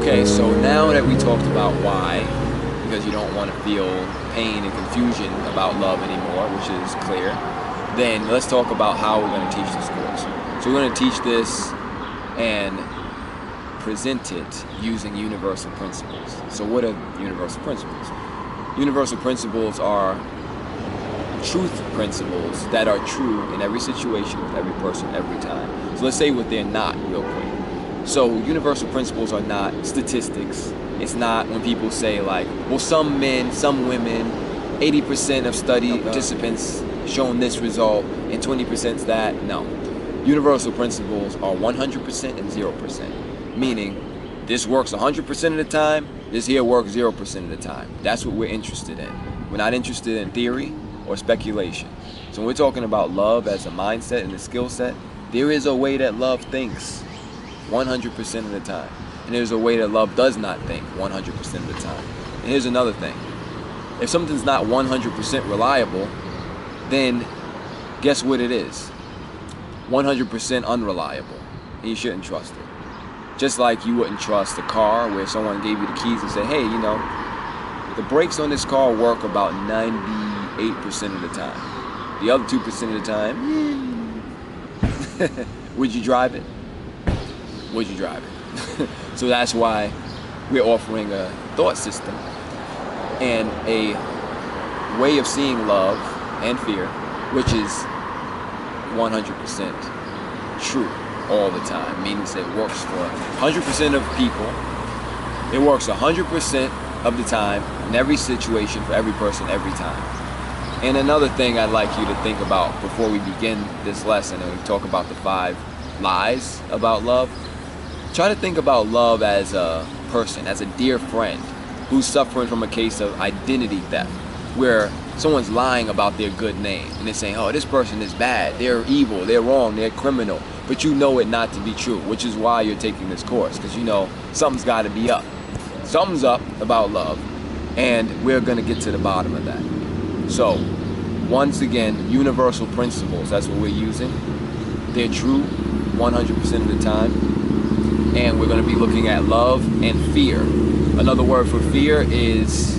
Okay, so now that we talked about why, because you don't want to feel pain and confusion about love anymore, which is clear, then let's talk about how we're going to teach this course. So we're going to teach this and present it using universal principles. So what are universal principles? Universal principles are truth principles that are true in every situation, with every person, every time. So let's say what they're not real quick. So universal principles are not statistics. It's not when people say like, well, some men, some women, 80% of study participants shown this result and 20% that. No. Universal principles are 100% and 0%. Meaning this works 100% of the time, this here works 0% of the time. That's what we're interested in. We're not interested in theory or speculation. So when we're talking about love as a mindset and a skill set, there is a way that love thinks 100% of the time. And there's a way that love does not think 100% of the time. And here's another thing. If something's not 100% reliable, then guess what it is? 100% unreliable. And you shouldn't trust it. Just like you wouldn't trust a car where someone gave you the keys and said, hey, you know, the brakes on this car work about 98% of the time. The other 2% of the time, would you drive it? Would you drive it? So that's why we're offering a thought system and a way of seeing love and fear, which is 100% true all the time. Means it works for 100% of people. It works 100% of the time in every situation for every person every time. And another thing I'd like you to think about before we begin this lesson and we talk about the 5 lies about love. Try to think about love as a person, as a dear friend who's suffering from a case of identity theft, where someone's lying about their good name and they're saying, oh, this person is bad, they're evil, they're wrong, they're criminal, but you know it not to be true, which is why you're taking this course, because you know something's got to be up. Something's up about love, and we're going to get to the bottom of that. So, once again, universal principles, that's what we're using. They're true 100% of the time. And we're going to be looking at love and fear. Another word for fear is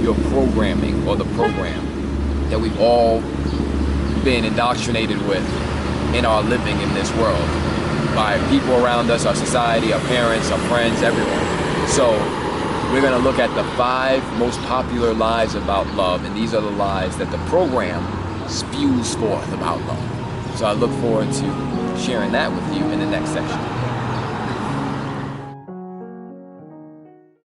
your programming, or the program that we've all been indoctrinated with in our living in this world by people around us, our society, our parents, our friends, everyone. So we're going to look at the 5 most popular lies about love, and these are the lies that the program spews forth about love. So I look forward to sharing that with you in the next section.